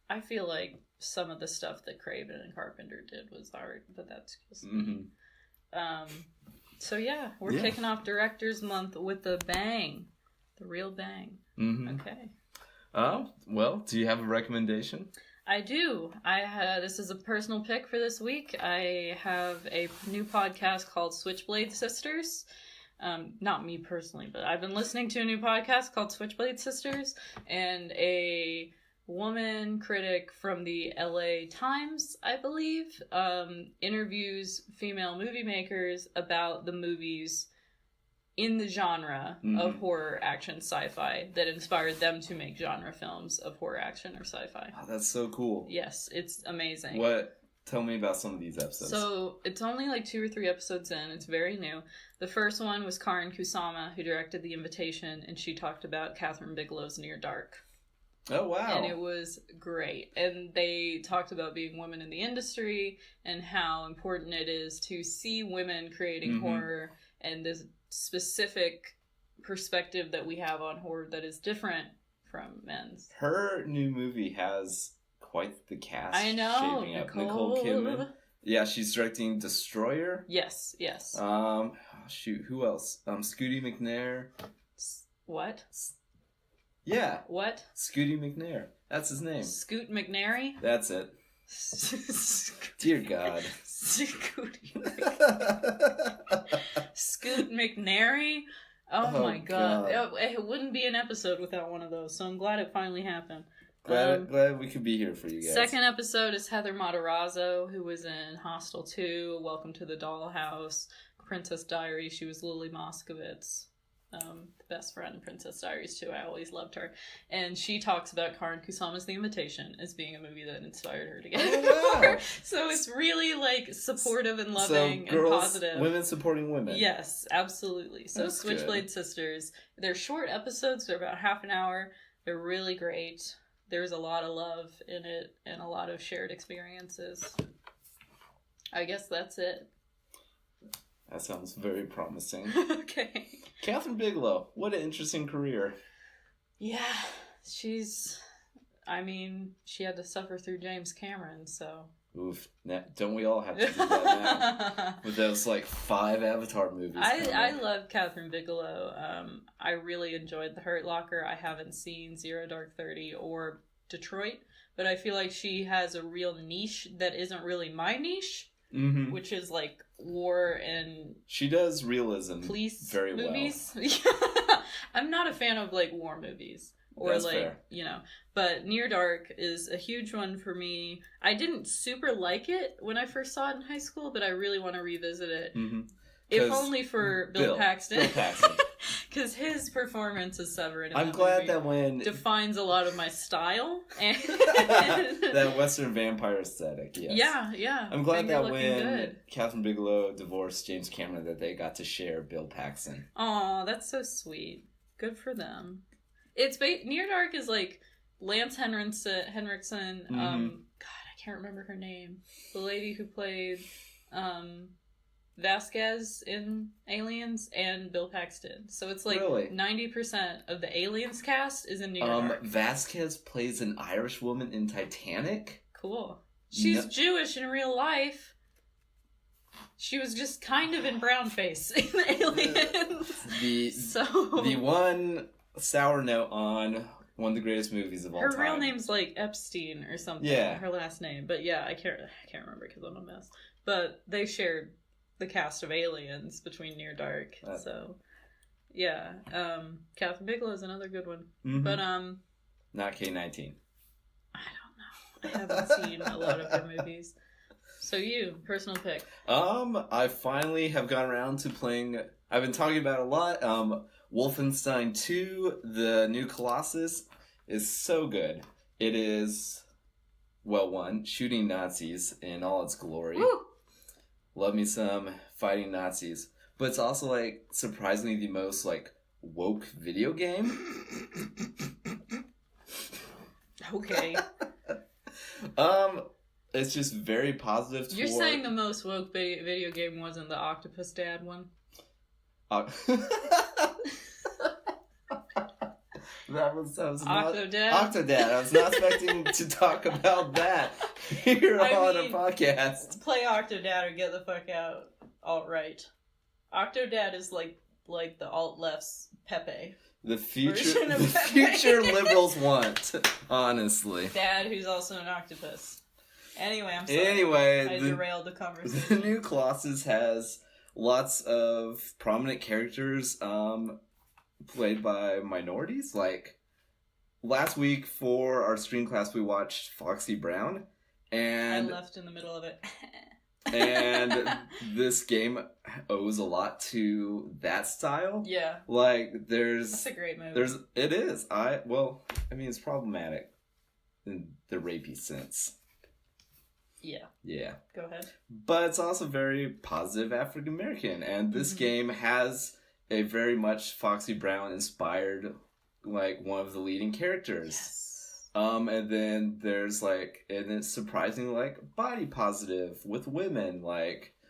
I feel like some of the stuff that Craven and Carpenter did was art, but that's just me. So yeah, we're kicking off Directors Month with a bang. The real bang. Okay. Well, do you have a recommendation? I do. This is a personal pick for this week. I have a new podcast called Switchblade Sisters. Not me personally, but I've been listening to a new podcast called Switchblade Sisters, and a woman critic from the LA Times, I believe, interviews female movie makers about the movies in the genre of horror, action, sci-fi that inspired them to make genre films of horror, action, or sci-fi. Oh, that's so cool. Yes, it's amazing. Tell me about some of these episodes. So, it's only like 2 or 3 episodes in. It's very new. The first one was Karin Kusama, who directed The Invitation, and she talked about Catherine Bigelow's Near Dark. Oh, wow. And it was great. And they talked about being women in the industry and how important it is to see women creating horror and this specific perspective that we have on horror that is different from men's. Her new movie has quite the cast. I know. Shaping up. Nicole Kidman. Yeah, she's directing Destroyer. Yes. Shoot, who else? Scooty McNair. What? Yeah. What? Scooty McNair. That's his name. Scoot McNairy? That's it. Dear God. Scooty Scoot McNairy? Oh my God. It wouldn't be an episode without one of those, so I'm glad it finally happened. Glad we could be here for you guys. Second episode is Heather Matarazzo, who was in Hostel 2, Welcome to the Dollhouse, Princess Diaries. She was Lily Moscovitz, the best friend in Princess Diaries 2. I always loved her. And she talks about Karin Kusama's The Invitation as being a movie that inspired her to get into horror. So it's really like supportive and loving and positive. Women supporting women. Yes, absolutely. So That's Switchblade good. Sisters. They're short episodes. They're about half an hour. They're really great. There's a lot of love in it and a lot of shared experiences. I guess that's it. That sounds very promising. Okay. Catherine Bigelow, what an interesting career. Yeah, she had to suffer through James Cameron, so. Oof, don't we all have to do that now? With those, 5 Avatar movies. I love Catherine Bigelow. I really enjoyed The Hurt Locker. I haven't seen Zero Dark 30 or Detroit, but I feel like she has a real niche that isn't really my niche, which is, war and... She does realism police very movies. well. I'm not a fan of, war movies. Or That's fair. But Near Dark is a huge one for me. I didn't super like it when I first saw it in high school, but I really want to revisit it. Mm-hmm. If only for Bill Paxton. Bill Paxton. Because his performance as Severin in I'm that glad movie that when... defines a lot of my style. And that Western vampire aesthetic, yes. Yeah. I'm glad that when good. Catherine Bigelow divorced James Cameron that they got to share Bill Paxton. Aw, that's so sweet. Good for them. It's Near Dark is Lance Henriksen. God, I can't remember her name. The lady who played Vasquez in Aliens and Bill Paxton. So it's Really? 90% of the Aliens cast is in Near Dark. Vasquez plays an Irish woman in Titanic? Cool. She's Jewish in real life. She was just kind of in brownface in Aliens. The one sour note on one of the greatest movies of all time. Her real name's Epstein or something. Yeah. Her last name. But yeah, I can't remember because I'm a mess. But they shared the cast of Aliens between Near Dark. So yeah. Catherine Bigelow is another good one. Mm-hmm. But not K-19. I don't know. I haven't seen a lot of her movies. So you, personal pick. I finally have gotten around to playing, I've been talking about it a lot, Wolfenstein 2, the new Colossus, is so good. It is, shooting Nazis in all its glory. Woo! Love me some fighting Nazis. But it's also, surprisingly the most, woke video game. Okay. It's just very positive. You're saying the most woke video game wasn't the Octopus Dad one? That was Octodad? Octodad. I was not expecting to talk about that here on a podcast. Play Octodad or get the fuck out. Alt-right. Octodad is like the alt-left's Pepe. The future liberals want, honestly. Dad, who's also an octopus. Anyway, I'm sorry. I derailed the conversation. The new Colossus has lots of prominent characters played by minorities. Last week for our stream class, we watched Foxy Brown. And I left in the middle of it. And this game owes a lot to that style. Yeah. That's a great movie. It is. It's problematic in the rapey sense. Yeah. Yeah. Go ahead. But it's also very positive African American, and this game has a very much Foxy Brown inspired, one of the leading characters. Yes. And then there's and it's surprisingly body positive with women.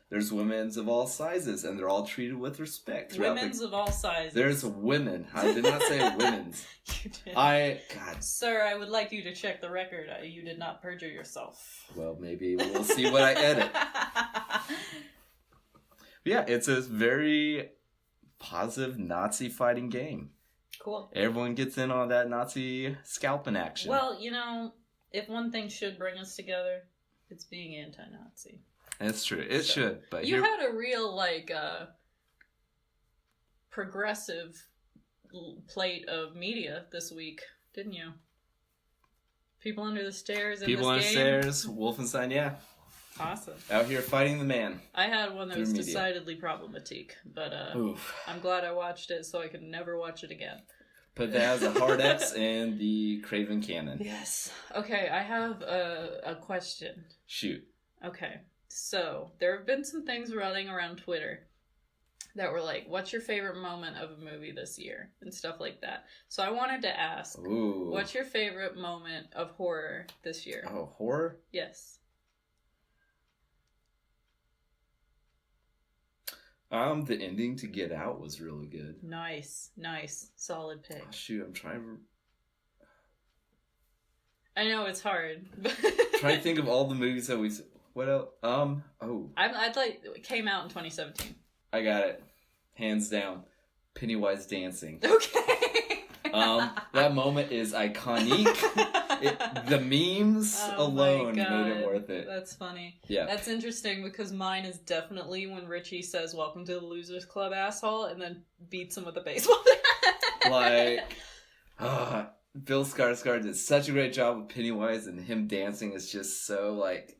There's women's of all sizes, and they're all treated with respect. Women's of all sizes. There's women. I did not say women's. You did. God. Sir, I would like you to check the record. You did not perjure yourself. Well, maybe we'll see what I edit. Yeah, it's a very positive Nazi fighting game. Cool. Everyone gets in on that Nazi scalping action. Well, if one thing should bring us together, it's being anti-Nazi. It's true. It should. But you had a real, progressive plate of media this week, didn't you? People Under the Stairs in People on this game? Stairs, Wolfenstein, yeah. Awesome. Out here fighting the man. I had one that Through was media. decidedly problematic, but Oof. I'm glad I watched it so I can never watch it again. But that has a hard X in the Craven canon. Yes. Okay, I have a question. Shoot. Okay, so there have been some things running around Twitter that were like, what's your favorite moment of a movie this year? And stuff like that. So I wanted to ask, Ooh. what's your favorite moment of horror this year? Oh, horror? Yes. The ending to Get Out was really good. Nice. Solid pick. Oh, shoot, I'm trying I know it's hard. to think of all the movies that we. What else? I'd like it came out in 2017. I got it, hands down. Pennywise dancing. Okay. That moment is iconic. The memes alone made it worth it. That's funny. Yeah. That's interesting because mine is definitely when Richie says "Welcome to the Losers Club, asshole," and then beats him with a baseball bat. Like, Bill Skarsgård did such a great job with Pennywise, and him dancing is just so like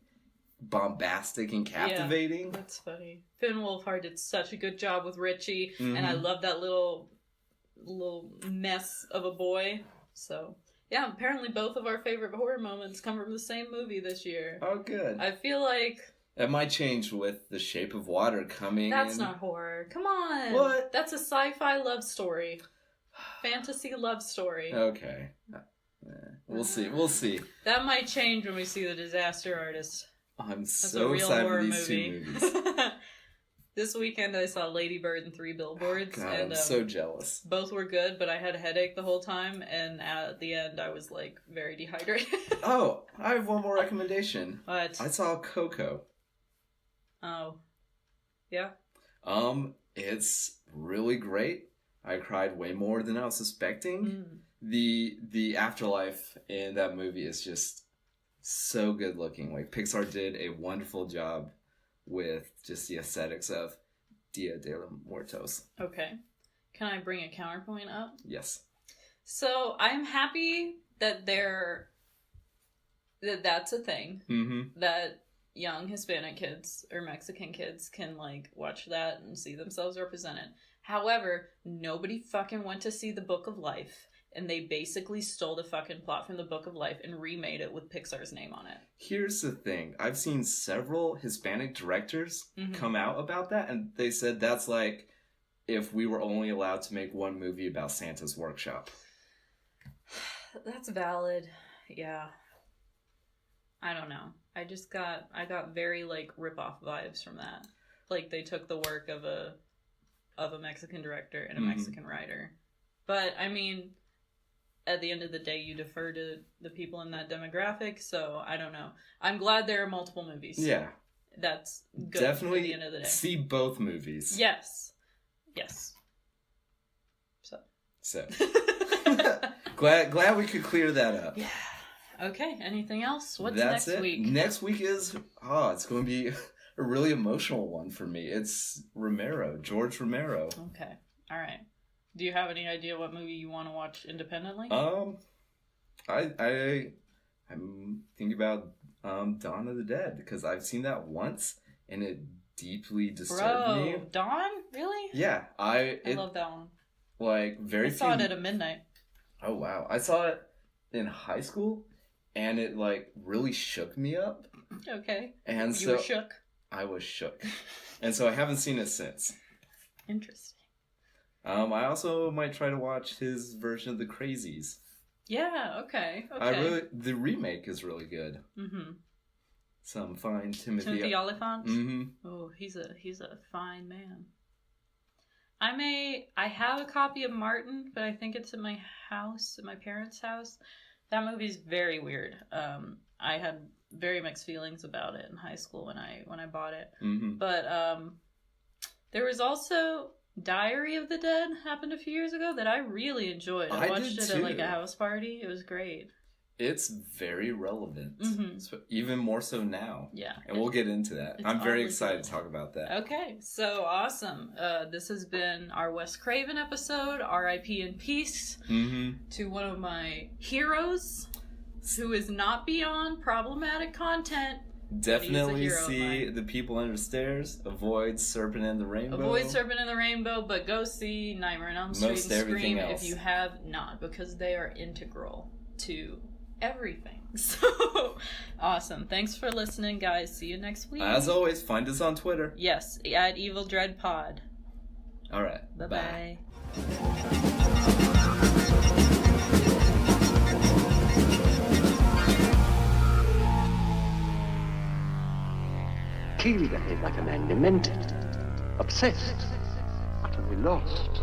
bombastic and captivating. Yeah, that's funny. Finn Wolfhard did such a good job with Richie, Mm-hmm. and I love that little mess of a boy. So yeah, apparently both of our favorite horror moments come from the same movie this year. Oh, good. I feel like That might change with The Shape of Water coming. that's not horror. Come on. What? That's a sci-fi love story. Fantasy love story. Okay. We'll see. We'll see. That might change when we see The Disaster Artist. I'm That's so a real excited for horror these movie. two movies. This weekend I saw Lady Bird and Three Billboards. God, and I'm so jealous. both were good, but I had a headache the whole time, and at the end I was like very dehydrated. Oh, I have one more recommendation. What? I saw Coco. Oh. Yeah? It's really great. I cried way more than I was suspecting. The afterlife in that movie is just so good looking. Like, Pixar did a wonderful job with just the aesthetics of Dia de los Muertos. Okay. Can I bring a counterpoint up? Yes. So I'm happy that that's a thing. Mm-hmm. That young Hispanic kids or Mexican kids can like watch that and see themselves represented. However, nobody fucking went to see the Book of Life, and they basically stole the fucking plot from the Book of Life and remade it with Pixar's name on it. Here's the thing. I've seen several Hispanic directors come out about that, and they said that's like if we were only allowed to make one movie about Santa's workshop. That's valid. Yeah. I don't know. I got very like rip-off vibes from that. Like they took the work of a Mexican director and a Mexican writer. But I mean, at the end of the day, you defer to the people in that demographic, so I don't know. I'm glad there are multiple movies. Yeah. That's good. Definitely at the end of the day. see both movies. Yes. So glad we could clear that up. Yeah. Okay, anything else? What's That's next it. week? Next week is it's going to be a really emotional one for me. It's George Romero. Okay. All right. Do you have any idea what movie you want to watch independently? I'm thinking about Dawn of the Dead because I've seen that once and it deeply disturbed me. Dawn? Really? Yeah, I love that one. Like very. I saw it at midnight. Oh wow! I saw it in high school, and it like really shook me up. Okay. And you were shook. I was shook, and so I haven't seen it since. Interesting. I also might try to watch his version of The Crazies. Yeah. Okay. The remake is really good. Mm-hmm. Some fine Timothy Olyphant. Mm-hmm. Oh, he's a fine man. I have a copy of Martin, but I think it's in my house, in my parents' house. That movie's very weird. I had very mixed feelings about it in high school when I bought it. Mm-hmm. But there was also Diary of the Dead happened a few years ago that I really enjoyed. I watched it at like a house party. It was great. It's very relevant, Mm-hmm. even more so now. Yeah. And we'll get into that. I'm very excited to talk about that. Okay, so awesome. This has been our Wes Craven episode, R.I.P. in Peace, to one of my heroes. who is not beyond problematic content. Definitely hero of see mine. The People Under Stairs. Avoid Serpent and the Rainbow. Avoid Serpent in the Rainbow, but go see Nightmare on Elm Street Most and everything Scream else. if you have not, because they are integral to everything. So awesome. Thanks for listening, guys. See you next week. As always, find us on Twitter. Yes, at Evil Dread Pod. All right. Bye-bye. Keely behaved like a man demented, obsessed, utterly lost.